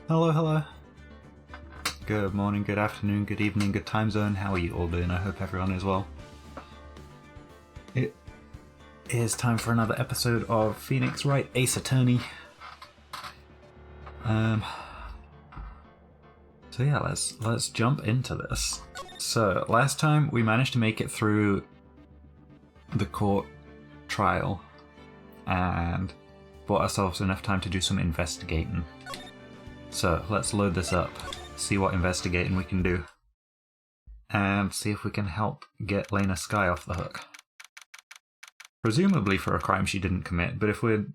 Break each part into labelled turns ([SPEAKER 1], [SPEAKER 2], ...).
[SPEAKER 1] Hello, hello. Good morning, good afternoon, good evening, good time zone. How are you all doing? I hope everyone is well. It is time for another episode of Phoenix Wright, Ace Attorney. So yeah, let's jump into this. So last time we managed to make it through the court trial and bought ourselves enough time to do some investigating. So let's load this up, see what investigating we can do, and see if we can help get Lena Skye off the hook. Presumably for a crime she didn't commit, but if we're...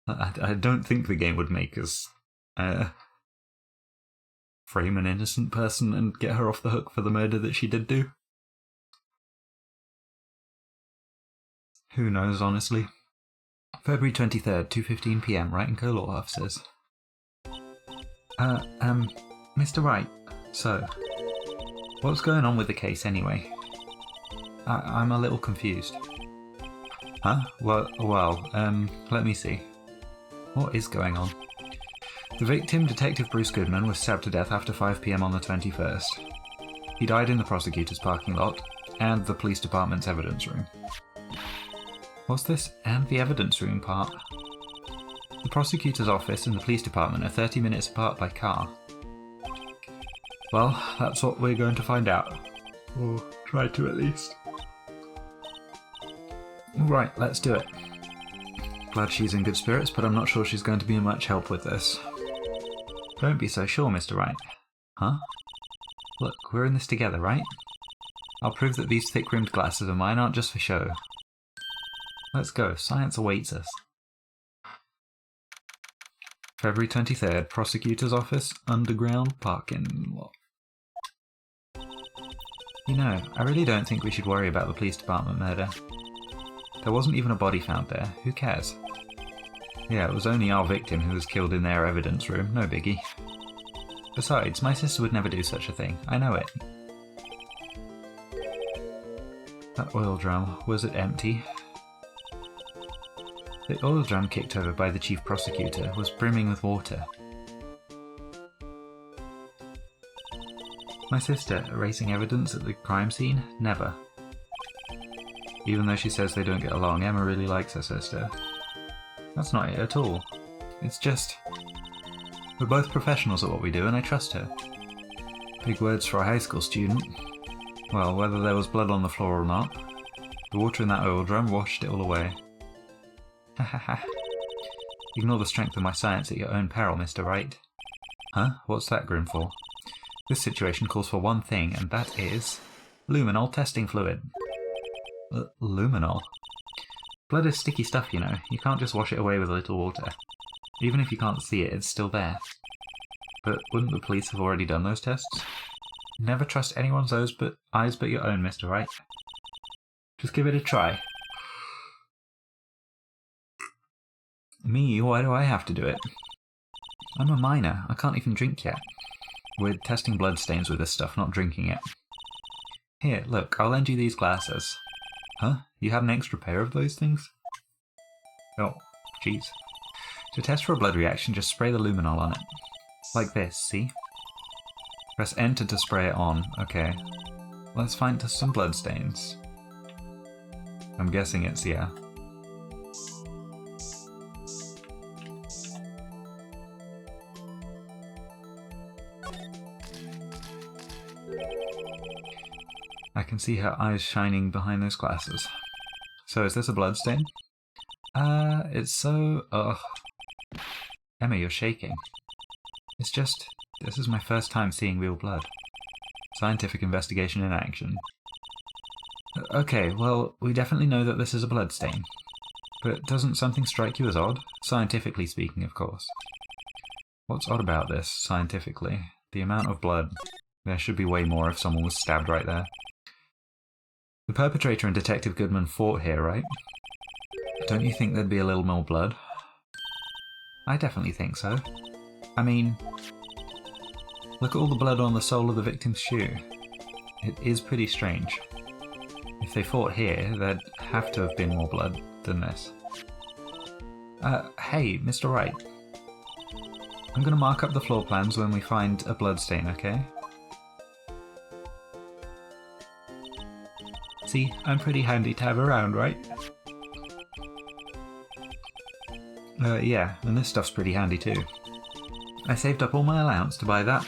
[SPEAKER 1] I don't think the game would make us frame an innocent person and get her off the hook for the murder that she did do. Who knows, honestly. February 23rd, 2:15 PM, Wright & Co. Law Officers. Mr. Wright, so, what's going on with the case anyway? I'm a little confused. Huh? Well, let me see. What is going on? The victim, Detective Bruce Goodman, was stabbed to death after 5 PM on the 21st. He died in the prosecutor's parking lot and the police department's evidence room. What's this "and the evidence room" part? The prosecutor's office and the police department are 30 minutes apart by car. Well, that's what we're going to find out. Or try to, at least. Right, let's do it. Glad she's in good spirits, but I'm not sure she's going to be much help with this. Don't be so sure, Mr. Wright. Huh? Look, we're in this together, right? I'll prove that these thick-rimmed glasses of mine aren't just for show. Let's go, science awaits us. February 23rd, Prosecutor's Office, underground parking lot. You know, I really don't think we should worry about the police department murder. There wasn't even a body found there, who cares? Yeah, it was only our victim who was killed in their evidence room, no biggie. Besides, my sister would never do such a thing, I know it. That oil drum, was it empty? The oil drum kicked over by the chief prosecutor was brimming with water. My sister erasing evidence at the crime scene? Never. Even though she says they don't get along, Emma really likes her sister. That's not it at all. It's just... we're both professionals at what we do and I trust her. Big words for a high school student. Well, whether there was blood on the floor or not, the water in that oil drum washed it all away. Ha ha ha. Ignore the strength of my science at your own peril, Mr. Wright. Huh? What's that grin for? This situation calls for one thing, and that is... luminol testing fluid. Luminol? Blood is sticky stuff, you know. You can't just wash it away with a little water. Even if you can't see it, it's still there. But wouldn't the police have already done those tests? Never trust anyone's eyes but your own, Mr. Wright. Just give it a try. Me? Why do I have to do it? I'm a minor. I can't even drink yet. We're testing bloodstains with this stuff, not drinking it. Here, look, I'll lend you these glasses. Huh? You had an extra pair of those things? Oh, jeez. To test for a blood reaction, just spray the luminol on it. Like this, see? Press enter to spray it on. Okay. Let's find some bloodstains. I'm guessing it's, yeah. I can see her eyes shining behind those glasses. So is this a bloodstain? It's so... ugh. Emma, you're shaking. It's just... this is my first time seeing real blood. Scientific investigation in action. Okay, well, we definitely know that this is a bloodstain. But doesn't something strike you as odd? Scientifically speaking, of course. What's odd about this, scientifically? The amount of blood. There should be way more if someone was stabbed right there. The perpetrator and Detective Goodman fought here, right? Don't you think there'd be a little more blood? I definitely think so. I mean, look at all the blood on the sole of the victim's shoe. It is pretty strange. If they fought here, there'd have to have been more blood than this. Hey, Mr. Wright. I'm going to mark up the floor plans when we find a bloodstain, okay? See, I'm pretty handy to have around, right? Yeah, and this stuff's pretty handy too. I saved up all my allowance to buy that.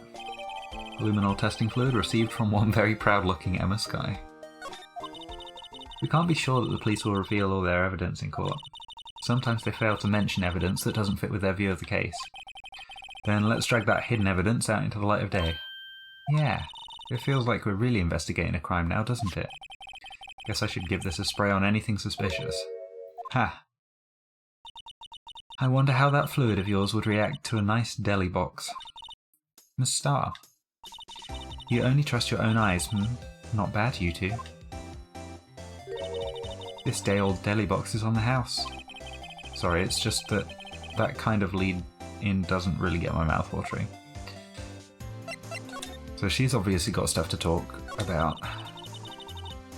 [SPEAKER 1] Luminol testing fluid received from one very proud-looking Emma Skye. We can't be sure that the police will reveal all their evidence in court. Sometimes they fail to mention evidence that doesn't fit with their view of the case. Then let's drag that hidden evidence out into the light of day. Yeah, it feels like we're really investigating a crime now, doesn't it? Guess I should give this a spray on anything suspicious. Ha! I wonder how that fluid of yours would react to a nice deli box. Miss Starr. You only trust your own eyes, Not bad, you two. This day-old deli box is on the house. Sorry, it's just that that kind of lead-in doesn't really get my mouth watering. So she's obviously got stuff to talk about.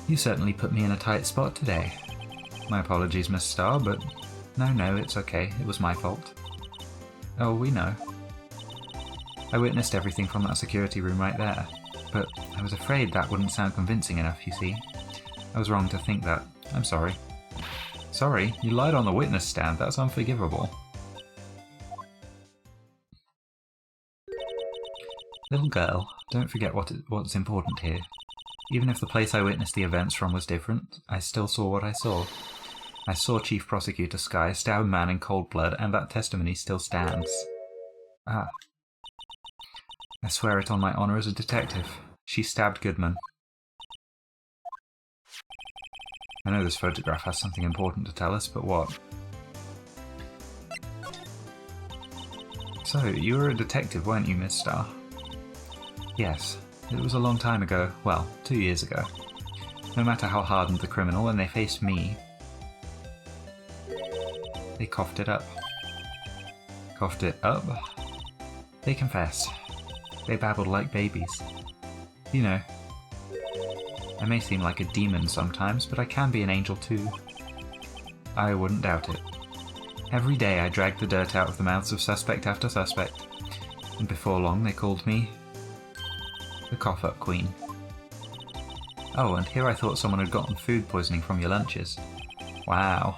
[SPEAKER 1] You certainly put me in a tight spot today. My apologies, Miss Starr, but no, it's okay. It was my fault. Oh, we know. I witnessed everything from that security room right there, but I was afraid that wouldn't sound convincing enough, you see. I was wrong to think that. I'm sorry. Sorry? You lied on the witness stand. That's unforgivable. Little girl, don't forget what's important here. Even if the place I witnessed the events from was different, I still saw what I saw. I saw Chief Prosecutor Skye stab a man in cold blood, and that testimony still stands. Ah. I swear it on my honor as a detective. She stabbed Goodman. I know this photograph has something important to tell us, but what? So, you were a detective, weren't you, Miss Starr? Yes. It was a long time ago. Well, 2 years ago. No matter how hardened the criminal, when they faced me, they coughed it up. Coughed it up? They confessed. They babbled like babies. You know, I may seem like a demon sometimes, but I can be an angel too. I wouldn't doubt it. Every day I dragged the dirt out of the mouths of suspect after suspect, and before long they called me the cough-up queen. Oh, and here I thought someone had gotten food poisoning from your lunches. Wow.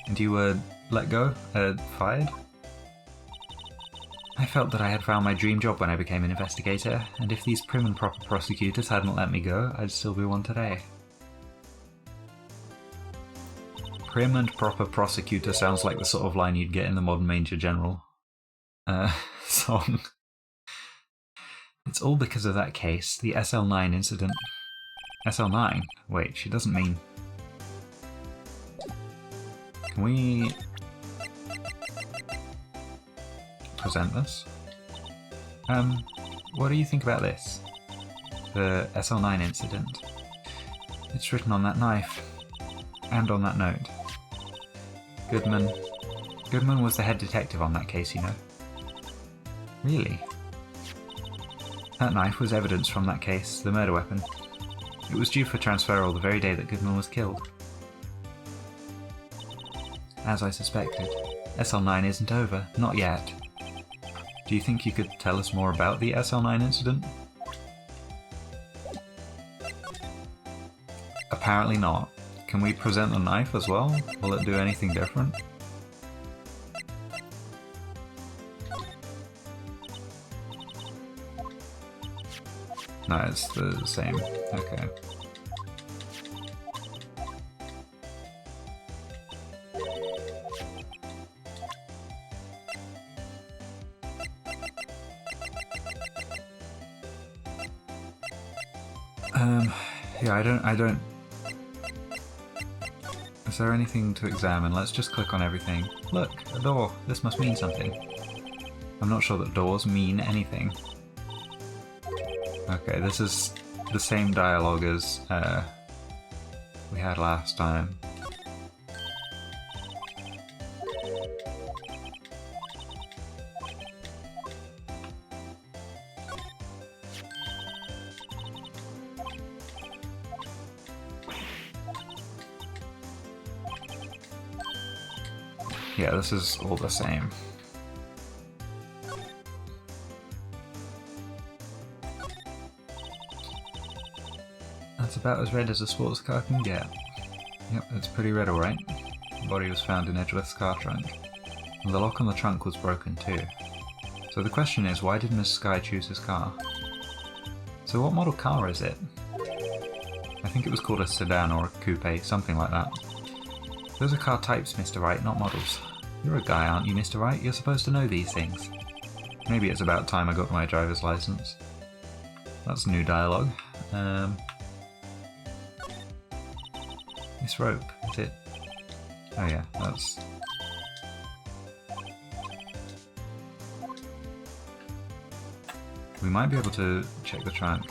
[SPEAKER 1] And you were let go? Fired? I felt that I had found my dream job when I became an investigator, and if these prim and proper prosecutors hadn't let me go, I'd still be one today. Prim and proper prosecutor sounds like the sort of line you'd get in the Modern Major General song. It's all because of that case, the SL9 incident. SL9? Wait, she doesn't mean... Can we... present this? What do you think about this? The SL9 incident. It's written on that knife. And on that note. Goodman was the head detective on that case, you know. Really? That knife was evidence from that case, the murder weapon. It was due for transferal the very day that Goodman was killed. As I suspected, SL9 isn't over, not yet. Do you think you could tell us more about the SL9 incident? Apparently not. Can we present the knife as well? Will it do anything different? No, it's the same. Okay. Yeah, I don't... Is there anything to examine? Let's just click on everything. Look, a door. This must mean something. I'm not sure that doors mean anything. Okay, this is the same dialogue as we had last time. Yeah, this is all the same. That's about as red as a sports car can get. Yep, it's pretty red alright. The body was found in Edgeworth's car trunk. And the lock on the trunk was broken too. So the question is, why did Miss Sky choose his car? So what model car is it? I think it was called a sedan or a coupe, something like that. Those are car types, Mr. Wright, not models. You're a guy, aren't you, Mr. Wright? You're supposed to know these things. Maybe it's about time I got my driver's license. That's new dialogue. This rope, is it? Oh yeah, that's... We might be able to check the trunk.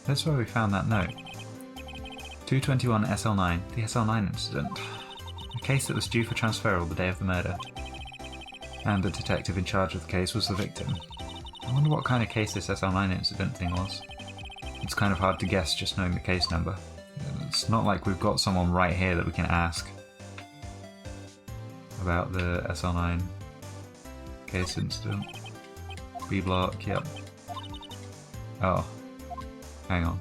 [SPEAKER 1] That's where we found that note. 221 SL9, the SL9 incident. A case that was due for transferal the day of the murder. And the detective in charge of the case was the victim. I wonder what kind of case this SL9 incident thing was. It's kind of hard to guess just knowing the case number. It's not like we've got someone right here that we can ask about the SL9 case incident. B block, yep. Oh, hang on.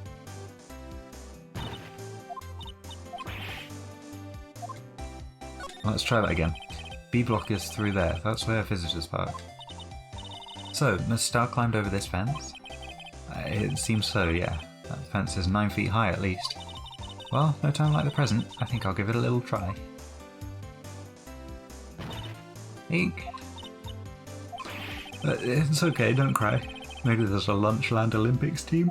[SPEAKER 1] Let's try that again. B block is through there, that's where visitors park. So, Miss Starr climbed over this fence? It seems so, yeah. That fence is 9 feet high at least. Well, no time like the present. I think I'll give it a little try. Eek. It's okay, don't cry. Maybe there's a Lunchland Olympics team?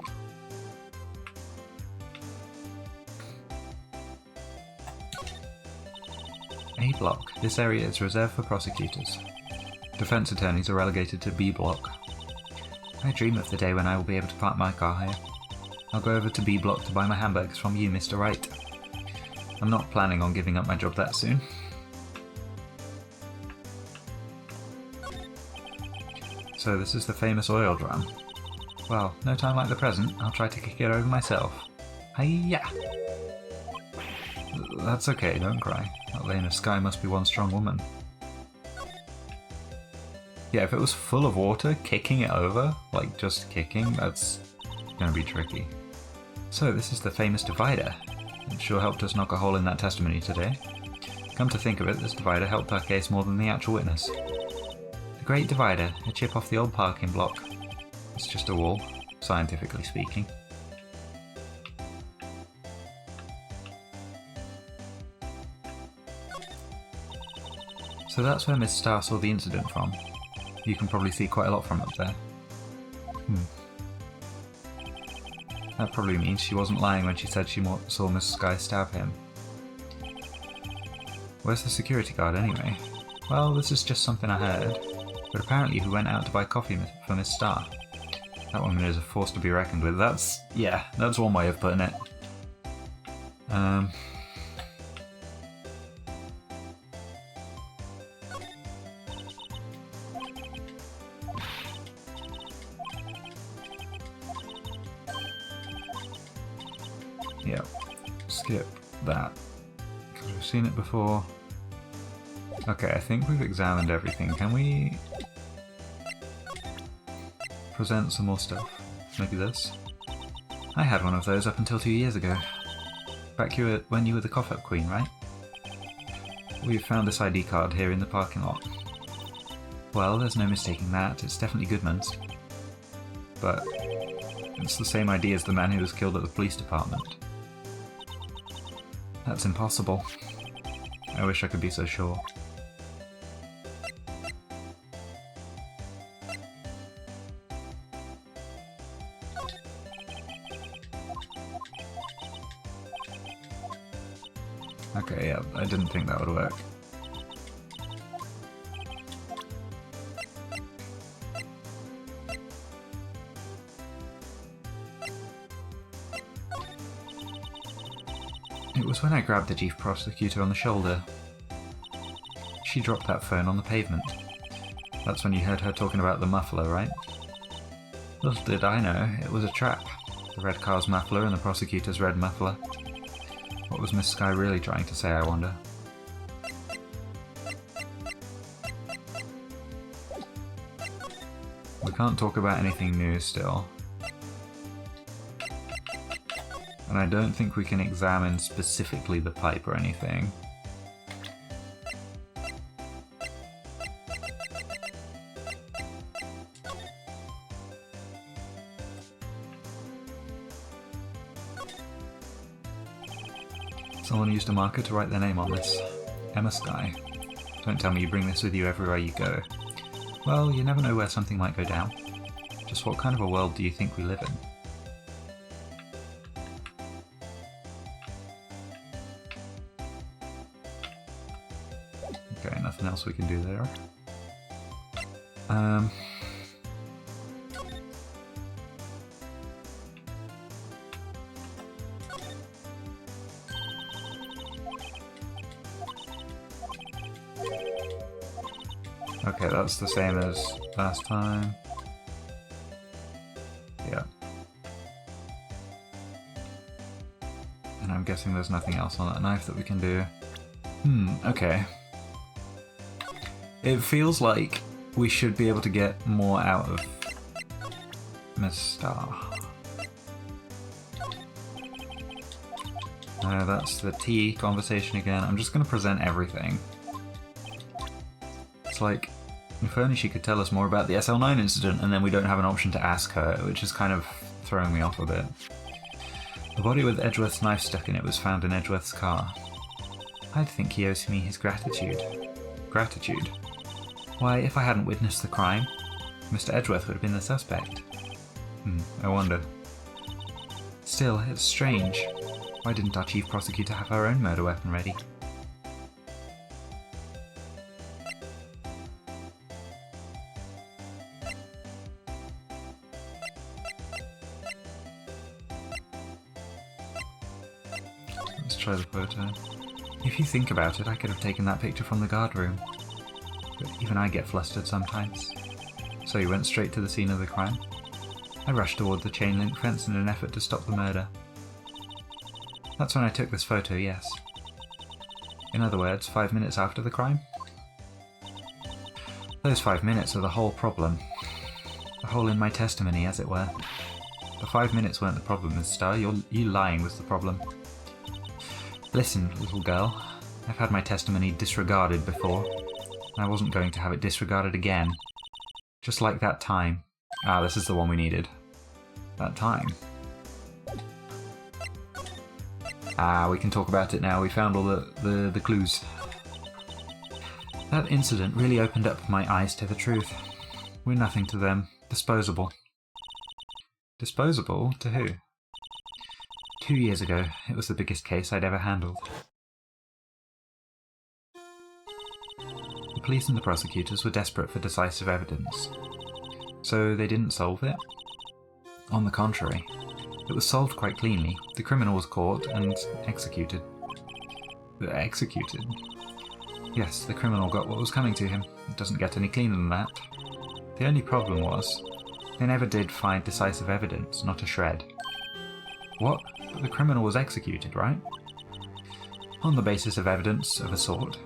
[SPEAKER 1] A block. This area is reserved for prosecutors. Defense attorneys are relegated to B block. I dream of the day when I will be able to park my car here. I'll go over to B block to buy my hamburgers from you, Mr. Wright. I'm not planning on giving up my job that soon. So this is the famous oil drum. Well, no time like the present, I'll try to kick it over myself. Hiya! That's okay, don't cry. That Lena Sky must be one strong woman. Yeah, if it was full of water, kicking it over, like just kicking, that's gonna be tricky. So this is the famous divider. It sure helped us knock a hole in that testimony today. Come to think of it, this divider helped our case more than the actual witness. The Great Divider, a chip off the old parking block. It's just a wall, scientifically speaking. So that's where Miss Starr saw the incident from. You can probably see quite a lot from up there. That probably means she wasn't lying when she said she saw Miss Sky stab him. Where's the security guard anyway? Well, this is just something I heard. But apparently he went out to buy coffee for Miss Starr. That woman is a force to be reckoned with. That's one way of putting it. Yeah, skip that, because we've seen it before. Okay, I think we've examined everything. Can we present some more stuff? Maybe this? I had one of those up until 2 years ago. Back when you were the cough-up queen, right? We've found this ID card here in the parking lot. Well, there's no mistaking that. It's definitely Goodman's. But it's the same ID as the man who was killed at the police department. That's impossible. I wish I could be so sure. Okay, yeah, I didn't think that would work. It was when I grabbed the chief prosecutor on the shoulder. She dropped that phone on the pavement. That's when you heard her talking about the muffler, right? Little did I know, it was a trap. The red car's muffler and the prosecutor's red muffler. What was Miss Sky really trying to say, I wonder? We can't talk about anything new still. And I don't think we can examine specifically the pipe or anything. Someone used a marker to write their name on this. Emma Sky. Don't tell me you bring this with you everywhere you go. Well, you never know where something might go down. Just what kind of a world do you think we live in? Okay, nothing else we can do there. Okay, that's the same as last time. Yeah. And I'm guessing there's nothing else on that knife that we can do. Okay. It feels like we should be able to get more out of Miss Star. That's the tea conversation again. I'm just going to present everything. It's like, if only she could tell us more about the SL9 incident, and then we don't have an option to ask her, which is kind of throwing me off a bit. The body with Edgeworth's knife stuck in it was found in Edgeworth's car. I'd think he owes me his gratitude. Gratitude? Why, if I hadn't witnessed the crime, Mr. Edgeworth would have been the suspect. I wonder. Still, it's strange. Why didn't our chief prosecutor have her own murder weapon ready? Let's try the photo. If you think about it, I could have taken that picture from the guard room. But even I get flustered sometimes. So you went straight to the scene of the crime? I rushed toward the chain link fence in an effort to stop the murder. That's when I took this photo, yes. In other words, 5 minutes after the crime? Those 5 minutes are the whole problem. The hole in my testimony, as it were. The 5 minutes weren't the problem, Miss Starr. You lying was the problem. Listen, little girl. I've had my testimony disregarded before. I wasn't going to have it disregarded again. Just like that time. Ah, this is the one we needed. That time. Ah, we can talk about it now. We found all the clues. That incident really opened up my eyes to the truth. We're nothing to them. Disposable. Disposable? To who? 2 years ago, it was the biggest case I'd ever handled. The police and the prosecutors were desperate for decisive evidence. So they didn't solve it? On the contrary. It was solved quite cleanly. The criminal was caught and executed. Executed? Yes, the criminal got what was coming to him. It doesn't get any cleaner than that. The only problem was, they never did find decisive evidence, not a shred. What? But the criminal was executed, right? On the basis of evidence of a sort.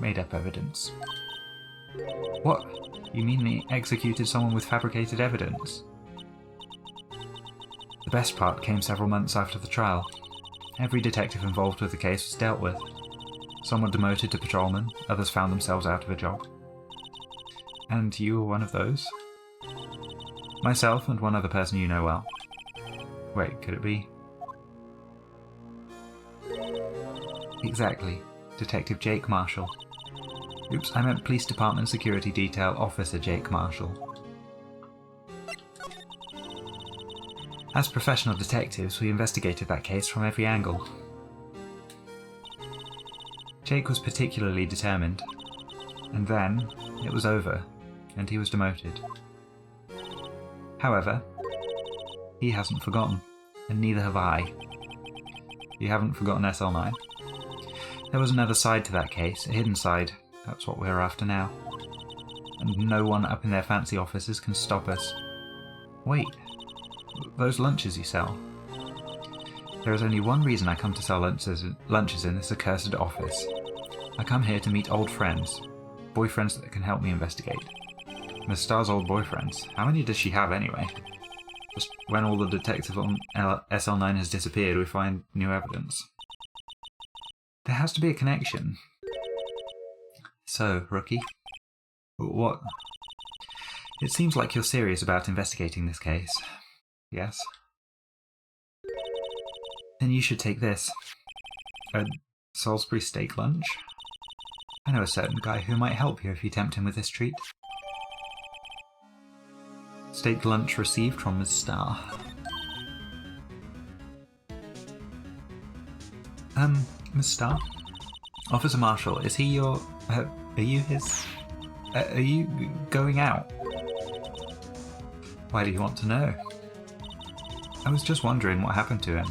[SPEAKER 1] Made-up evidence. What? You mean they executed someone with fabricated evidence? The best part came several months after the trial. Every detective involved with the case was dealt with. Some were demoted to patrolmen, others found themselves out of a job. And you were one of those? Myself and one other person you know well. Wait, could it be? Exactly. Detective Jake Marshall. Oops, I meant Police Department Security Detail Officer Jake Marshall. As professional detectives, we investigated that case from every angle. Jake was particularly determined. And then, it was over, and he was demoted. However, he hasn't forgotten, and neither have I. You haven't forgotten SL9? There was another side to that case, a hidden side. That's what we're after now. And no one up in their fancy offices can stop us. Wait, those lunches you sell. There is only one reason I come to sell lunches in this accursed office. I come here to meet old friends. Boyfriends that can help me investigate. Miss Starr's old boyfriends. How many does she have anyway? Just when all the detectives on SL9 has disappeared, we find new evidence. There has to be a connection. So, rookie? What? It seems like you're serious about investigating this case. Yes? Then you should take this. A Salisbury steak lunch? I know a certain guy who might help you if you tempt him with this treat. Steak lunch received from Ms. Starr. Ms. Starr? Officer Marshall, is he your... are you his... are you going out? Why do you want to know? I was just wondering what happened to him.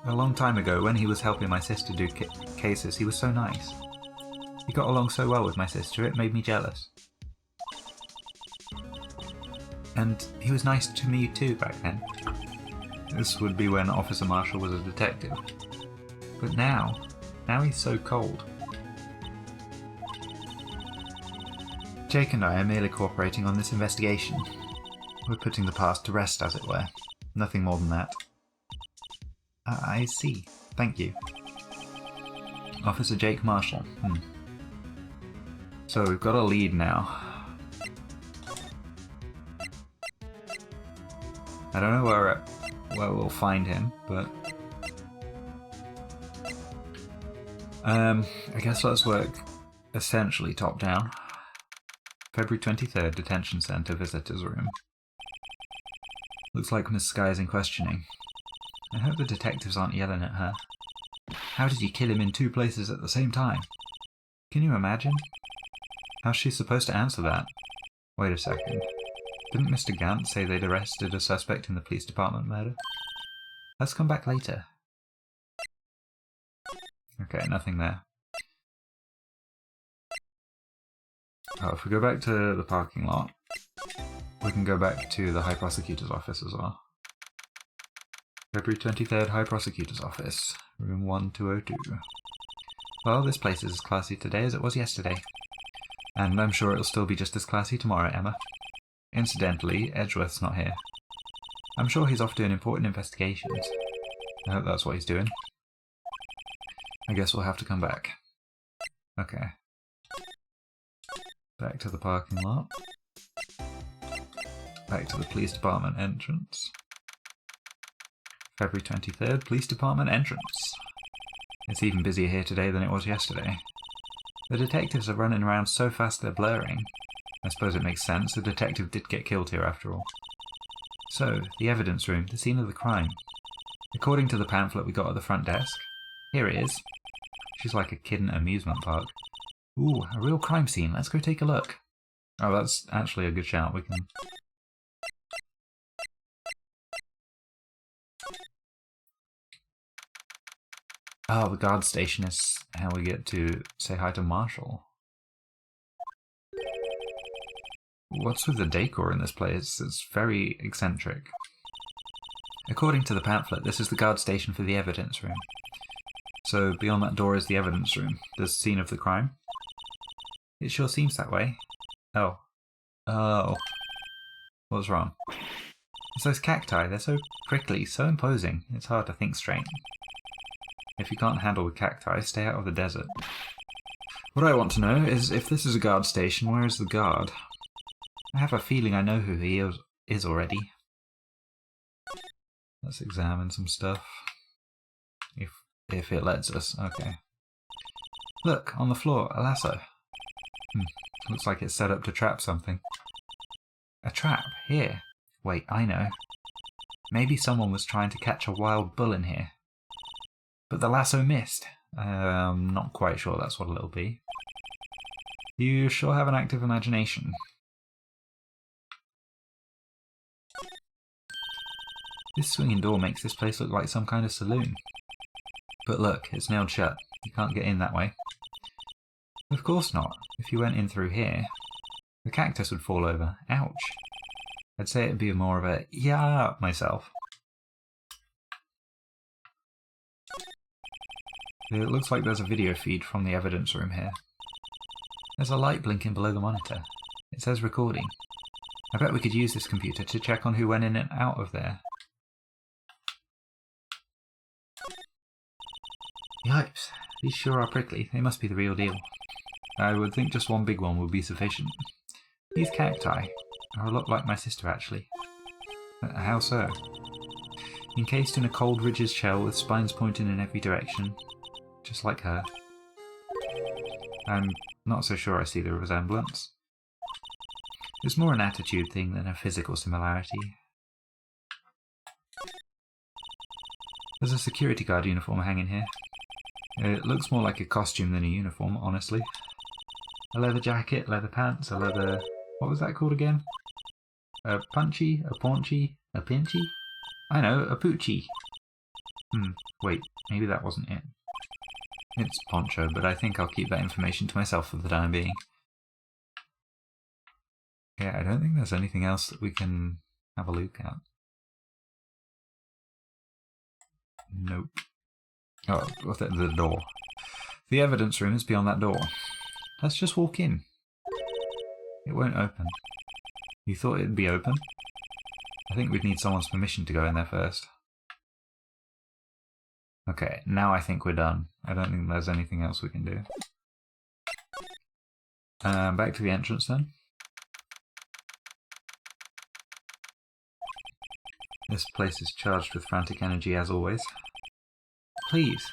[SPEAKER 1] A long time ago, when he was helping my sister do cases, he was so nice. He got along so well with my sister, it made me jealous. And he was nice to me too back then. This would be when Officer Marshall was a detective. But now he's so cold. Jake and I are merely cooperating on this investigation. We're putting the past to rest, as it were. Nothing more than that. I see. Thank you. Officer Jake Marshall. So we've got a lead now. I don't know where we'll find him, but... I guess let's work essentially top down. February 23rd, Detention Center, Visitors Room. Looks like Miss Sky is in questioning. I hope the detectives aren't yelling at her. How did you kill him in 2 places at the same time? Can you imagine? How's she supposed to answer that? Wait a second. Didn't Mr. Gant say they'd arrested a suspect in the police department murder? Let's come back later. Okay, nothing there. Oh, if we go back to the parking lot, we can go back to the High Prosecutor's office as well. February 23rd, High Prosecutor's office, room 1202. Well, this place is as classy today as it was yesterday. And I'm sure it'll still be just as classy tomorrow, Emma. Incidentally, Edgeworth's not here. I'm sure he's off doing important investigations. I hope that's what he's doing. I guess we'll have to come back. Okay. Back to the parking lot. Back to the police department entrance. February 23rd, police department entrance. It's even busier here today than it was yesterday. The detectives are running around so fast they're blurring. I suppose it makes sense, the detective did get killed here after all. So, the evidence room, the scene of the crime. According to the pamphlet we got at the front desk, here it is. She's like a kid in an amusement park. Ooh, a real crime scene, let's go take a look. Oh, that's actually a good shout, we can... Oh, the guard station is how we get to say hi to Marshall. What's with the decor in this place? It's very eccentric. According to the pamphlet, this is the guard station for the evidence room. So beyond that door is the evidence room, the scene of the crime. It sure seems that way. Oh. Oh. What's wrong? It's those cacti, they're so prickly, so imposing, it's hard to think straight. If you can't handle the cacti, stay out of the desert. What I want to know is, if this is a guard station, where is the guard? I have a feeling I know who he is already. Let's examine some stuff. If it lets us. Okay. Look, on the floor, a lasso. Looks like it's set up to trap something. A trap? Here? Wait, I know. Maybe someone was trying to catch a wild bull in here. But the lasso missed. I'm not quite sure that's what it'll be. You sure have an active imagination. This swinging door makes this place look like some kind of saloon. But look, it's nailed shut. You can't get in that way. Of course not. If you went in through here, the cactus would fall over. Ouch. I'd say it'd be more of a yeah myself. It looks like there's a video feed from the evidence room here. There's a light blinking below the monitor. It says recording. I bet we could use this computer to check on who went in and out of there. Yipes, these sure are prickly. They must be the real deal. I would think just one big one would be sufficient. These cacti are a lot like my sister, actually. How so? Encased in a cold ridge's shell with spines pointing in every direction. Just like her. I'm not so sure I see the resemblance. It's more an attitude thing than a physical similarity. There's a security guard uniform hanging here. It looks more like a costume than a uniform, honestly. A leather jacket, leather pants, a leather... what was that called again? A punchy? A paunchy? A pinchy? I know, a poochie. Wait, maybe that wasn't it. It's poncho, but I think I'll keep that information to myself for the time being. Yeah, I don't think there's anything else that we can have a look at. Nope. Oh, the door. The evidence room is beyond that door. Let's just walk in. It won't open. You thought it'd be open? I think we'd need someone's permission to go in there first. Okay, now I think we're done. I don't think there's anything else we can do. Back to the entrance then. This place is charged with frantic energy as always. Please.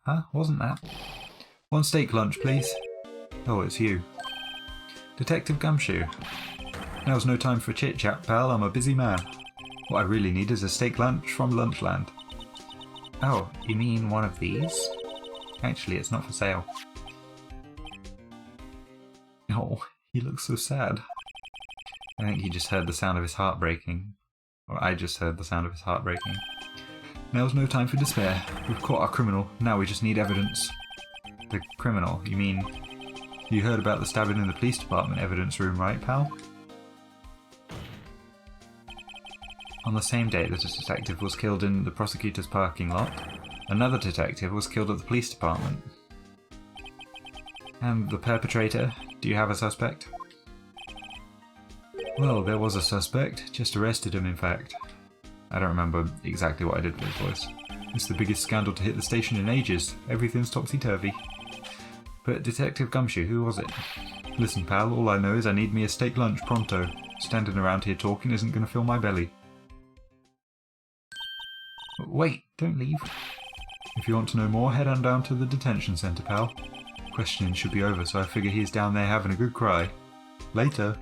[SPEAKER 1] Huh? Wasn't that? One steak lunch, please. Oh, it's you. Detective Gumshoe. Now's no time for chit-chat, pal. I'm a busy man. What I really need is a steak lunch from Lunchland. Oh, you mean one of these? Actually, it's not for sale. Oh, he looks so sad. I think he just heard the sound of his heart breaking. Or I just heard the sound of his heart breaking. Now's no time for despair. We've caught our criminal. Now we just need evidence. The criminal? You mean... you heard about the stabbing in the police department evidence room, right, pal? On the same day that a detective was killed in the prosecutor's parking lot, another detective was killed at the police department. And the perpetrator? Do you have a suspect? Well, there was a suspect. Just arrested him, in fact. I don't remember exactly what I did for his voice. It's the biggest scandal to hit the station in ages. Everything's topsy-turvy. But Detective Gumshoe, who was it? Listen, pal, all I know is I need me a steak lunch pronto. Standing around here talking isn't going to fill my belly. Wait, don't leave. If you want to know more, head on down to the detention centre, pal. Questioning should be over, so I figure he's down there having a good cry. Later.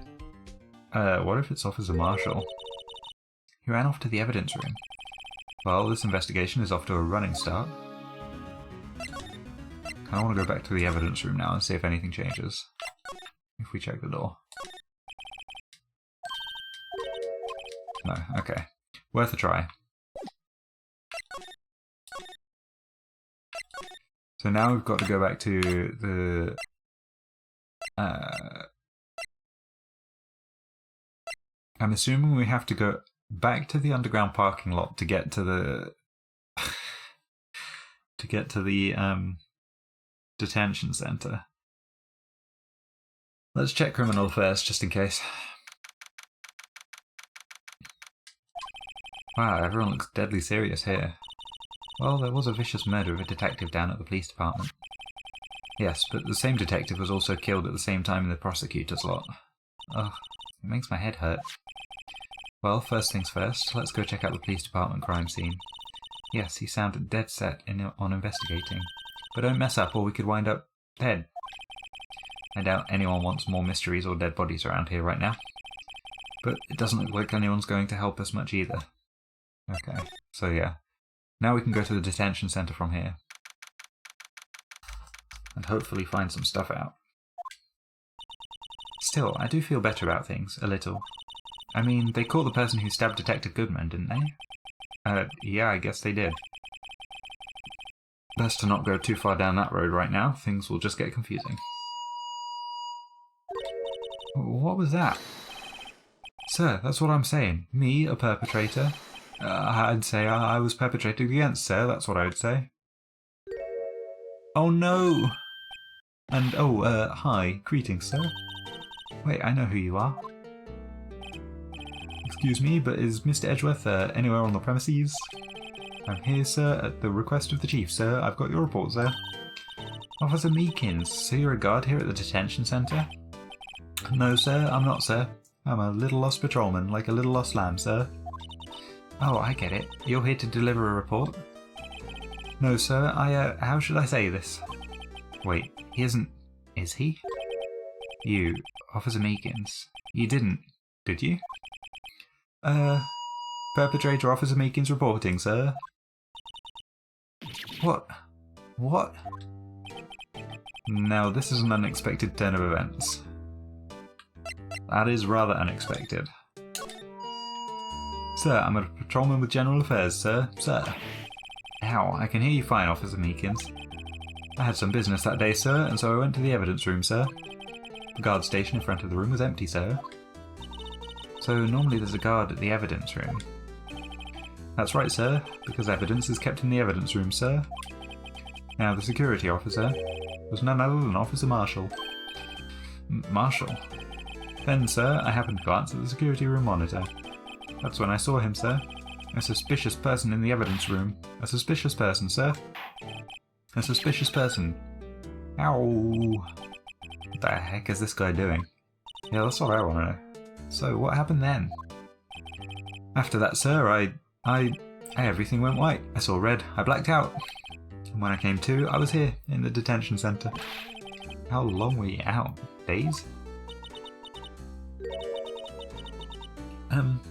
[SPEAKER 1] What if it's Officer Marshall? He ran off to the evidence room. Well, this investigation is off to a running start. I want to go back to the evidence room now and see if anything changes. If we check the door. No, okay. Worth a try. So now we've got to go back to the... I'm assuming we have to go back to the underground parking lot to get to the... detention centre. Let's check criminal first, just in case. Wow, everyone looks deadly serious here. Well, there was a vicious murder of a detective down at the police department. Yes, but the same detective was also killed at the same time in the prosecutor's lot. Ugh, it makes my head hurt. Well, first things first, let's go check out the police department crime scene. Yes, he sounded dead set on investigating. But don't mess up or we could wind up dead. I doubt anyone wants more mysteries or dead bodies around here right now. But it doesn't look like anyone's going to help us much either. Okay, so yeah. Now we can go to the detention centre from here. And hopefully find some stuff out. Still, I do feel better about things, a little. I mean, they caught the person who stabbed Detective Goodman, didn't they? Yeah, I guess they did. Best to not go too far down that road right now, things will just get confusing. What was that? Sir, that's what I'm saying. Me, a perpetrator? I'd say I was perpetrated against, sir, that's what I would say. Oh no! And, hi, greetings, sir. Wait, I know who you are. Excuse me, but is Mr. Edgeworth anywhere on the premises? I'm here, sir, at the request of the chief, sir. I've got your report, sir. Officer Meekins, so you're a guard here at the detention centre? No, sir, I'm not, sir. I'm a little lost patrolman, like a little lost lamb, sir. Oh, I get it. You're here to deliver a report? No, sir, how should I say this? Wait, he isn't... Is he? You, Officer Meekins. You didn't, did you? Perpetrator Officer Meekins reporting, sir. What? What? Now, this is an unexpected turn of events. That is rather unexpected. Sir, I'm a patrolman with General Affairs, sir. Sir. Ow, I can hear you fine, Officer Meekins. I had some business that day, sir, and so I went to the evidence room, sir. The guard station in front of the room was empty, sir. So normally there's a guard at the evidence room. That's right, sir, because evidence is kept in the evidence room, sir. Now, the security officer was none other than Officer Marshall. Marshall? Then, sir, I happened to glance at the security room monitor. That's when I saw him, sir. A suspicious person in the evidence room. A suspicious person, sir. A suspicious person. Ow! What the heck is this guy doing? Yeah, that's what I want to know. So, what happened then? After that, sir, everything went white. I saw red. I blacked out. And when I came to, I was here, in the detention centre. How long were you out? Days?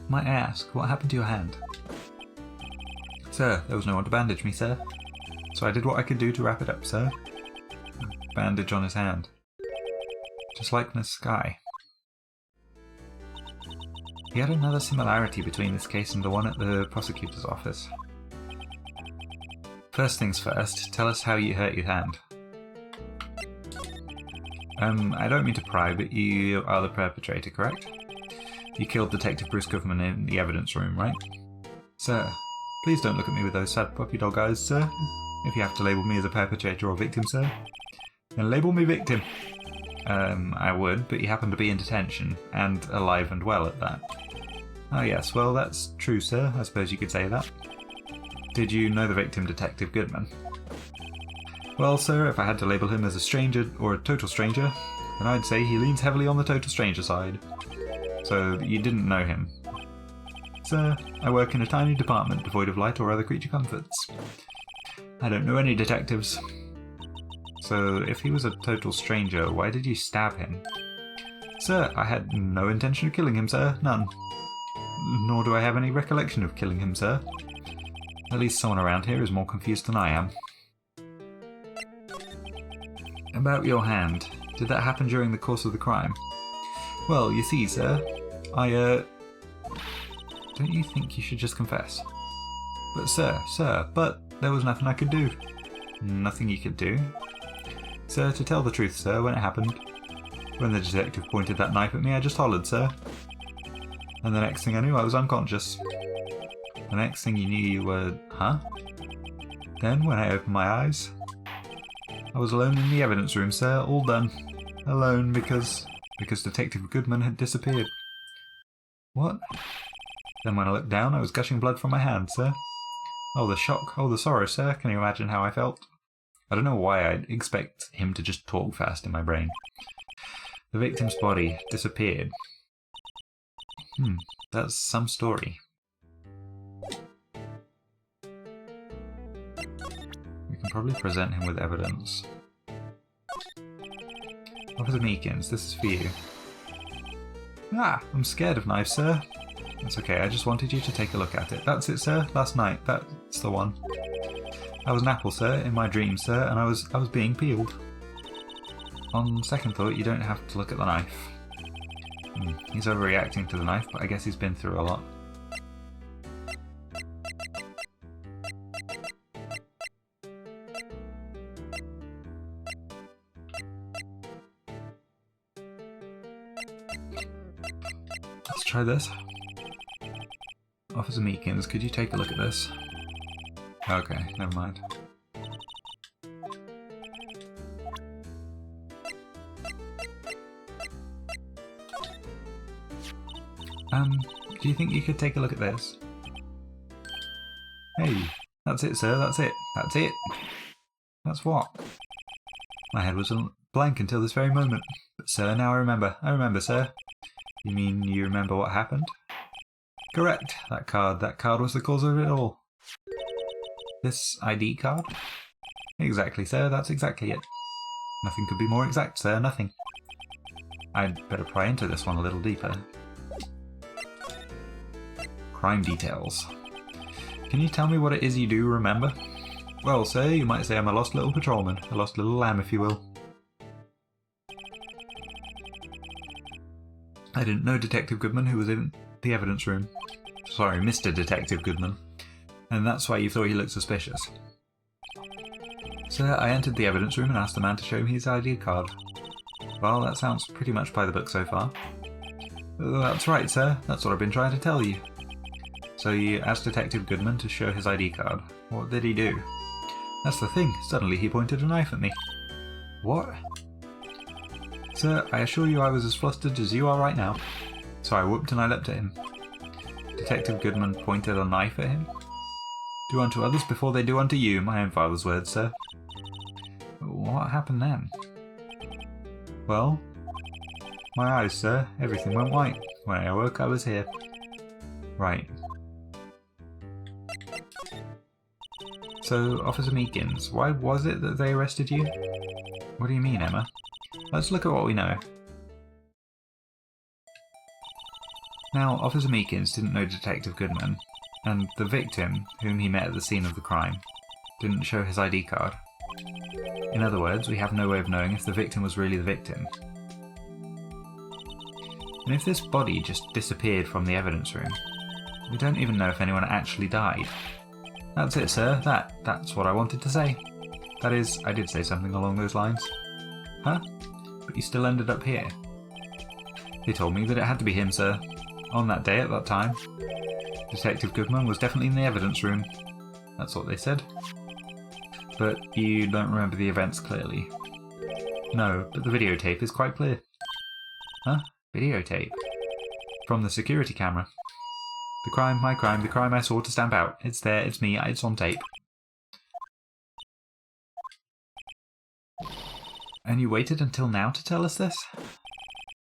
[SPEAKER 1] Might I ask, what happened to your hand? Sir, there was no one to bandage me, sir. So I did what I could do to wrap it up, sir. Bandage on his hand. Just like in the sky. Yet another similarity between this case and the one at the prosecutor's office. First things first, tell us how you hurt your hand. I don't mean to pry, but you are the perpetrator, correct? You killed Detective Bruce Goodman in the evidence room, right? Sir, please don't look at me with those sad puppy dog eyes, sir. If you have to label me as a perpetrator or victim, sir, then label me victim. I would, but you happen to be in detention, and alive and well at that. Oh yes, well that's true, sir. I suppose you could say that. Did you know the victim, Detective Goodman? Well, sir, if I had to label him as a stranger or a total stranger, then I'd say he leans heavily on the total stranger side. So, you didn't know him. Sir, I work in a tiny department devoid of light or other creature comforts. I don't know any detectives. So, if he was a total stranger, why did you stab him? Sir, I had no intention of killing him, sir. None. Nor do I have any recollection of killing him, sir. At least someone around here is more confused than I am. About your hand. Did that happen during the course of the crime? Well, you see, sir, don't you think you should just confess? But sir, there was nothing I could do. Nothing you could do? Sir, to tell the truth, sir, when it happened, when the detective pointed that knife at me, I just hollered, sir. And the next thing I knew, I was unconscious. The next thing you knew, you were... Huh? Then, when I opened my eyes, I was alone in the evidence room, sir, all done. Alone because Detective Goodman had disappeared. What? Then when I looked down, I was gushing blood from my hand, sir. Oh, the shock. Oh, the sorrow, sir. Can you imagine how I felt? I don't know why I'd expect him to just talk fast in my brain. The victim's body disappeared. That's some story. We can probably present him with evidence. Officer Meekins, this is for you. Ah, I'm scared of knives, sir. It's okay, I just wanted you to take a look at it. That's it, sir. Last night. That's the one. I was an apple, sir, in my dream, sir, and I was being peeled. On second thought, you don't have to look at the knife. He's overreacting to the knife, but I guess he's been through a lot. Let's try this. Officer Meekins, could you take a look at this? Okay, never mind. Do you think you could take a look at this? Hey, that's it, sir, that's it. That's it. That's what? My head was blank until this very moment. But sir, now I remember. I remember, sir. You mean you remember what happened? Correct. That card was the cause of it all. This ID card? Exactly, sir, that's exactly it. Nothing could be more exact, sir, nothing. I'd better pry into this one a little deeper. Crime details. Can you tell me what it is you do remember? Well, sir, you might say I'm a lost little patrolman. A lost little lamb, if you will. I didn't know Detective Goodman, who was in the evidence room. Sorry, Mr. Detective Goodman. And that's why you thought he looked suspicious. Sir, I entered the evidence room and asked the man to show me his ID card. Well, that sounds pretty much by the book so far. That's right, sir. That's what I've been trying to tell you. So you asked Detective Goodman to show his ID card. What did he do? That's the thing. Suddenly he pointed a knife at me. What? Sir, I assure you I was as flustered as you are right now. So I whooped and I leapt at him. Detective Goodman pointed a knife at him. Do unto others before they do unto you, my own father's words, sir. What happened then? Well, my eyes, sir. Everything went white. When I awoke, I was here. Right. So, Officer Meekins, why was it that they arrested you? What do you mean, Emma? Let's look at what we know. Now, Officer Meekins didn't know Detective Goodman, and the victim, whom he met at the scene of the crime, didn't show his ID card. In other words, we have no way of knowing if the victim was really the victim. And if this body just disappeared from the evidence room, we don't even know if anyone actually died. That's it, sir. That's what I wanted to say. That is, I did say something along those lines. Huh? But you still ended up here. They told me that it had to be him, sir. On that day, at that time. Detective Goodman was definitely in the evidence room. That's what they said. But you don't remember the events clearly. No, but the videotape is quite clear. Huh? Videotape? From the security camera. The crime, my crime, the crime I saw to stamp out. It's there, it's me, it's on tape. And you waited until now to tell us this?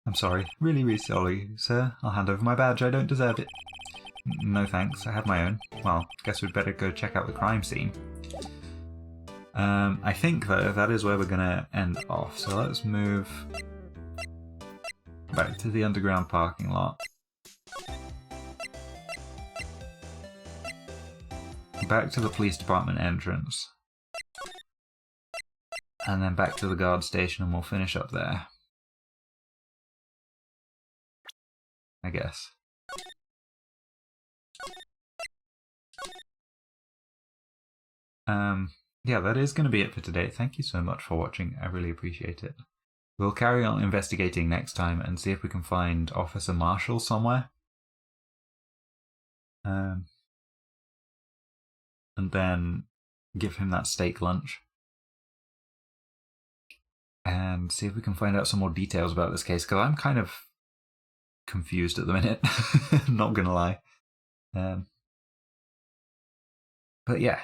[SPEAKER 1] I'm sorry. Really, really sorry, sir. I'll hand over my badge. I don't deserve it. No thanks. I have my own. Well, guess we'd better go check out the crime scene. I think, though, that is where we're going to end off. So let's move back to the underground parking lot. Back to the police department entrance. And then back to the guard station, and we'll finish up there. I guess. Yeah, that is going to be it for today. Thank you so much for watching. I really appreciate it. We'll carry on investigating next time and see if we can find Officer Marshall somewhere. And then give him that steak lunch. And see if we can find out some more details about this case, because I'm kind of confused at the minute. Not gonna lie. But yeah,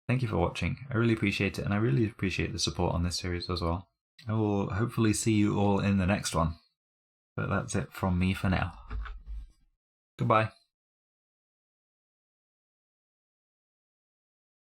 [SPEAKER 1] thank you for watching. I really appreciate it, and I really appreciate the support on this series as well. I will hopefully see you all in the next one. But that's it from me for now. Goodbye.